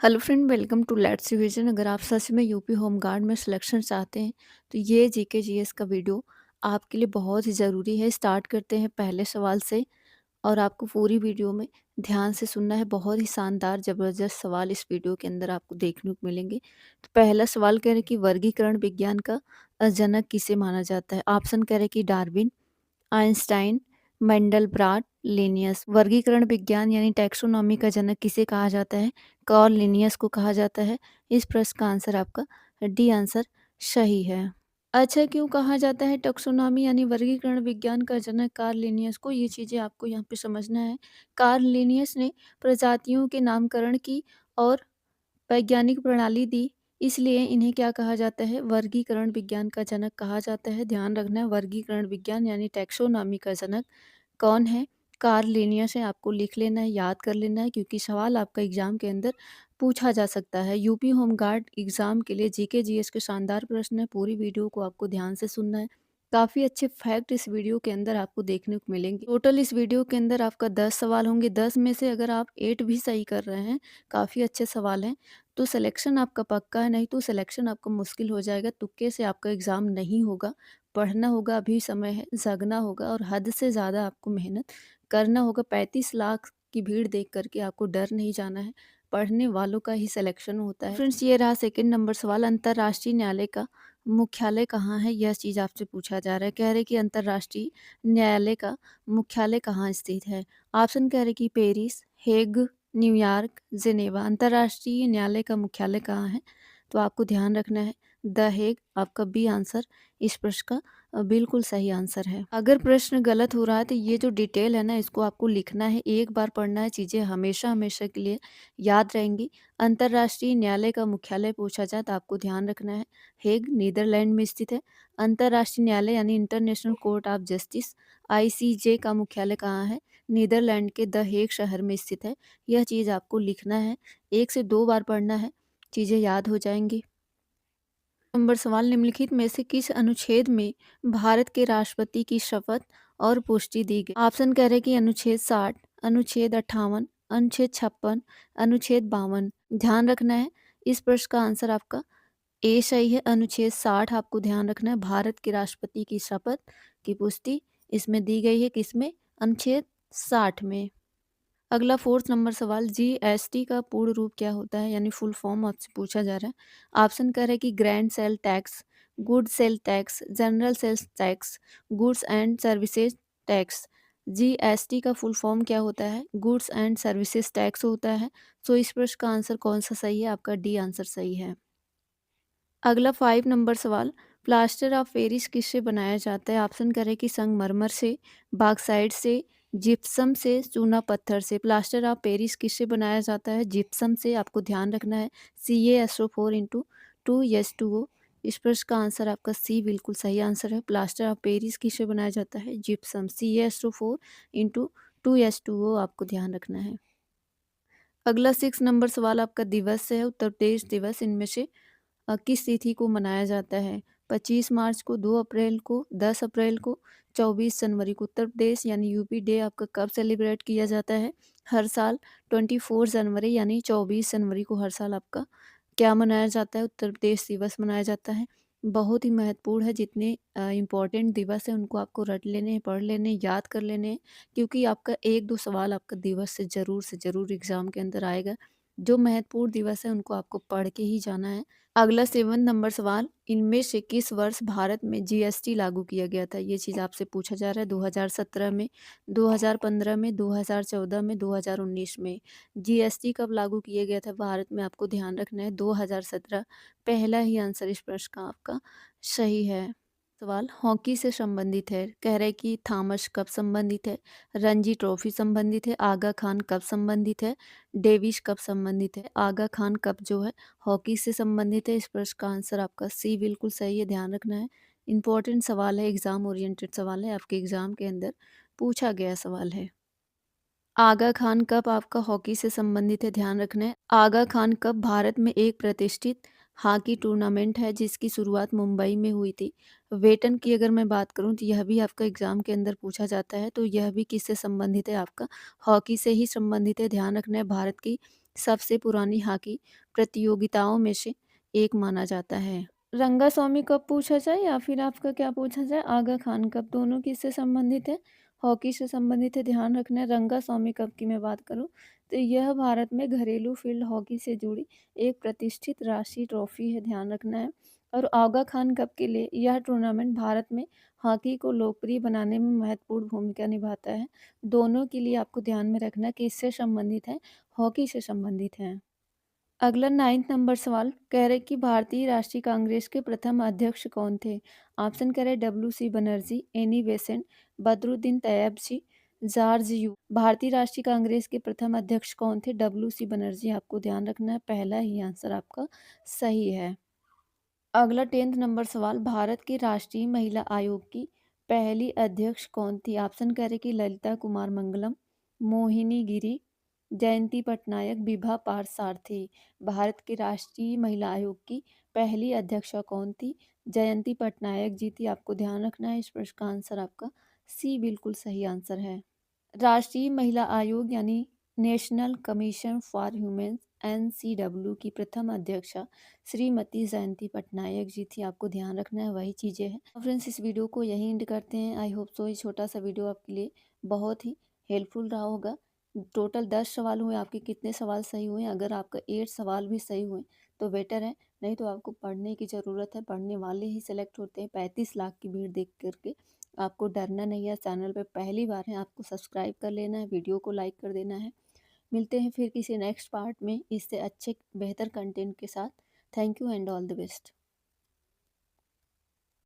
Hello friend, welcome to let's revision. अगर आप सच में यूपी होम गार्ड में सिलेक्शन चाहते हैं तो ये जीके जीएस का वीडियो आपके लिए बहुत ही ज़रूरी है। स्टार्ट करते हैं पहले सवाल से और आपको पूरी वीडियो में ध्यान से सुनना है। बहुत ही शानदार ज़बरदस्त सवाल इस वीडियो के अंदर आपको देखने को मिलेंगे। तो पहला सवाल कह रहे कि वर्गीकरण विज्ञान का जनक किसे माना जाता है। ऑप्शन कह रहे कि डार्विन, आइंस्टाइन, मेंडलब्राट, लिनियस। वर्गीकरण विज्ञान यानी टैक्सोनॉमी का जनक किसे कहा जाता है? कार्ल लिनियस को कहा जाता है। इस प्रश्न का आंसर आपका डी आंसर सही है। अच्छा, क्यों कहा जाता है टैक्सोनॉमी यानी वर्गीकरण विज्ञान का जनक कार्ल लिनियस को? ये चीज़ें आपको यहाँ पे समझना है। कार्ल लिनियस ने प्रजातियों के नामकरण की और वैज्ञानिक प्रणाली दी, इसलिए इन्हें क्या कहा जाता है? वर्गीकरण विज्ञान का जनक कहा जाता है। ध्यान रखना है, वर्गीकरण विज्ञान यानी टैक्सोनॉमी का जनक कौन है? कार्ल लिनियस है। आपको लिख लेना है, याद कर लेना है, क्योंकि सवाल आपका एग्जाम के अंदर पूछा जा सकता है। यूपी होम गार्ड एग्जाम के लिए जीके जीएस के शानदार प्रश्न है। पूरी वीडियो को आपको ध्यान से सुनना है। काफ़ी अच्छे फैक्ट इस वीडियो के अंदर आपको देखने को मिलेंगे। टोटल इस वीडियो के अंदर आपका 10 सवाल होंगे। 10 में से अगर आप 8 भी सही कर रहे हैं, काफ़ी अच्छे सवाल हैं, तो सिलेक्शन आपका पक्का है। नहीं तो सिलेक्शन आपका मुश्किल हो जाएगा। तुक्के से आपका एग्ज़ाम नहीं होगा। पढ़ना होगा, अभी समय है, जागना होगा और हद से ज़्यादा आपको मेहनत करना होगा। 35 लाख की भीड़ देख कर के आपको डर नहीं जाना है। पढ़ने वालों का ही सिलेक्शन होता है। फ्रेंड्स, ये रहा सेकंड नंबर सवाल। अंतर्राष्ट्रीय न्यायालय का मुख्यालय कहाँ है? यह चीज़ आपसे पूछा जा रहा है। कह रहे कि अंतर्राष्ट्रीय न्यायालय का मुख्यालय कहाँ स्थित है? ऑप्शन कह रहे कि पेरिस, हेग, न्यूयॉर्क, जिनेवा। अंतर्राष्ट्रीय न्यायालय का मुख्यालय कहाँ है? तो आपको ध्यान रखना है द हेग। आपका बी आंसर इस प्रश्न का बिल्कुल सही आंसर है। अगर प्रश्न गलत हो रहा है तो ये जो डिटेल है ना, इसको आपको लिखना है, एक बार पढ़ना है, चीज़ें हमेशा हमेशा के लिए याद रहेंगी। अंतर्राष्ट्रीय न्यायालय का मुख्यालय पूछा जाए तो आपको ध्यान रखना है हेग नीदरलैंड में स्थित है। अंतर्राष्ट्रीय न्यायालय यानी international court of justice ICJ का मुख्यालय कहाँ है? नीदरलैंड के द हेग शहर में स्थित है। यह चीज़ आपको लिखना है, 1 से 2 बार पढ़ना है, चीज़ें याद हो जाएँगी। नंबर सवाल, निम्नलिखित में से किस अनुच्छेद में भारत के राष्ट्रपति की शपथ और पुष्टि दी गई? ऑप्शन कह रहे कि अनुच्छेद 60, अनुच्छेद 58, अनुच्छेद 56, अनुच्छेद 52। ध्यान रखना है, इस प्रश्न का आंसर आपका ए सही है। अनुच्छेद 60 आपको ध्यान रखना है। भारत के राष्ट्रपति की शपथ की पुष्टि इसमें दी गई है। किसमें? अनुच्छेद 60 में। अगला फोर्थ नंबर सवाल, जीएसटी का पूर्ण रूप क्या होता है यानी फुल फॉर्म आपसे पूछा जा रहा है। ऑप्शन कह रहे हैं कि grand sale tax, good sale tax, general sales tax, goods and services tax. GST का फुल फॉर्म क्या होता है? गुड्स एंड सर्विसेज टैक्स होता है। तो इस प्रश्न का आंसर कौन सा सही है? आपका डी आंसर सही है। अगला 5 नंबर सवाल, प्लास्टर ऑफ पेरिस किससे बनाया जाता है? ऑप्शन करें कि संगमरमर से, बॉक्साइट से, जिप्सम से, चूना पत्थर से। प्लास्टर ऑफ पेरिस किससे बनाया जाता है? जिप्सम से। आपको ध्यान रखना है CaSO4 इंटू 2S2O। इस प्रश्न का आंसर आपका सी बिल्कुल सही आंसर है। प्लास्टर ऑफ पेरिस किससे बनाया जाता है? Gypsum, CaSO4 into 2S2O। आपको ध्यान रखना है। अगला 6 नंबर सवाल आपका दिवस से है, उत्तर प्रदेश दिवस इनमें से किस तिथि को मनाया जाता है? 25 मार्च को, 2 अप्रैल को, 10 अप्रैल को, 24 जनवरी को। उत्तर प्रदेश यानी यूपी डे आपका कब सेलिब्रेट किया जाता है? हर साल 24 जनवरी यानी 24 जनवरी को हर साल आपका क्या मनाया जाता है? उत्तर प्रदेश दिवस मनाया जाता है। बहुत ही महत्वपूर्ण है। जितने इम्पोर्टेंट दिवस हैं उनको आपको रट लेने हैं, पढ़ लेने हैं, याद कर लेने हैं, क्योंकि आपका 1-2 सवाल आपका दिवस से ज़रूर एग्ज़ाम के अंदर आएगा। जो महत्वपूर्ण दिवस है उनको आपको पढ़ के ही जाना है। अगला 7 नंबर सवाल, इनमें से किस वर्ष भारत में जीएसटी लागू किया गया था? ये चीज़ आपसे पूछा जा रहा है। 2017 में, 2015 में, 2014 में, 2019 में। जीएसटी कब लागू किया गया था भारत में? आपको ध्यान रखना है 2017। पहला ही आंसर इस प्रश्न का आपका सही है। सवाल हॉकी से संबंधित है। कह रहे कि थॉमस कप संबंधित है, रणजी ट्रॉफी संबंधित है, आगा खान कप संबंधित है, डेविस कप संबंधित है। आगा खान कप जो है हॉकी से संबंधित है। इस प्रश्न का आंसर आपका सी बिल्कुल सही है। ध्यान रखना है, इंपॉर्टेंट सवाल है, एग्जाम ओरिएंटेड सवाल है, आपके एग्जाम के अंदर पूछा गया सवाल है। आगा खान कप आपका हॉकी से संबंधित है। ध्यान रखना है, आगा खान कप भारत में एक प्रतिष्ठित हॉकी टूर्नामेंट है जिसकी शुरुआत मुंबई में हुई थी। वेतन की अगर मैं बात करूं तो यह भी आपका एग्जाम के अंदर पूछा जाता है। तो यह भी किससे संबंधित है? आपका हॉकी से ही संबंधित है। ध्यान रखना है, भारत की सबसे पुरानी हॉकी प्रतियोगिताओं में से एक माना जाता है। रंगास्वामी कप पूछा जाए या फिर आपका क्या पूछा जाए, आगा खान कप, दोनों किससे संबंधित है? हॉकी से संबंधित है, ध्यान रखना है। रंगास्वामी कप की मैं बात करूँ तो यह भारत में घरेलू फील्ड हॉकी से जुड़ी एक प्रतिष्ठित राष्ट्रीय ट्रॉफी है, ध्यान रखना है। और आगा खान कप के लिए यह टूर्नामेंट भारत में हॉकी को लोकप्रिय बनाने में महत्वपूर्ण भूमिका निभाता है। दोनों के लिए आपको ध्यान में रखना है कि इससे संबंधित है, हॉकी से संबंधित है। अगला 9th नंबर सवाल कह रहे कि भारतीय राष्ट्रीय कांग्रेस के प्रथम अध्यक्ष कौन थे? ऑप्शन कह रहे W C. Banerjee, Annie Besant, Badruddin Tyabji, George Yule. भारतीय राष्ट्रीय कांग्रेस के प्रथम अध्यक्ष कौन थे? डब्ल्यू.सी. बनर्जी। आपको ध्यान रखना है, पहला ही आंसर आपका सही है। अगला 10th नंबर सवाल भारत के राष्ट्रीय महिला आयोग की पहली अध्यक्ष कौन थी? ऑप्शन कह रहे कि ललिता कुमार मंगलम, मोहिनी गिरी, जयंती पटनायक, विभा पारसारथी। भारत के राष्ट्रीय महिला आयोग की पहली अध्यक्षा कौन थी? जयंती पटनायक जी थी। आपको ध्यान रखना है, इस प्रश्न का आंसर आपका सी बिल्कुल सही आंसर है। राष्ट्रीय महिला आयोग यानी national commission for human NCW की प्रथम अध्यक्षा श्रीमती जयंती पटनायक जी थी। आपको ध्यान रखना है, वही चीज़ें हैं। फ्रेंड्स, इस वीडियो को यहीं एंड करते हैं। आई होप सो ये छोटा सा वीडियो आपके लिए बहुत ही हेल्पफुल रहा होगा। टोटल 10 सवाल हुए, आपके कितने सवाल सही हुए? अगर आपका 8 सवाल भी सही हुए तो बेटर है, नहीं तो आपको पढ़ने की ज़रूरत है। पढ़ने वाले ही सिलेक्ट होते हैं 35 लाख की भीड़ देख करके। आपको डरना नहीं है, चैनल पे पहली बार है, आपको सब्सक्राइब कर लेना है, वीडियो को लाइक कर देना है। मिलते हैं फिर किसी नेक्स्ट पार्ट में इससे अच्छे बेहतर कंटेंट के साथ। Thank you and all the best.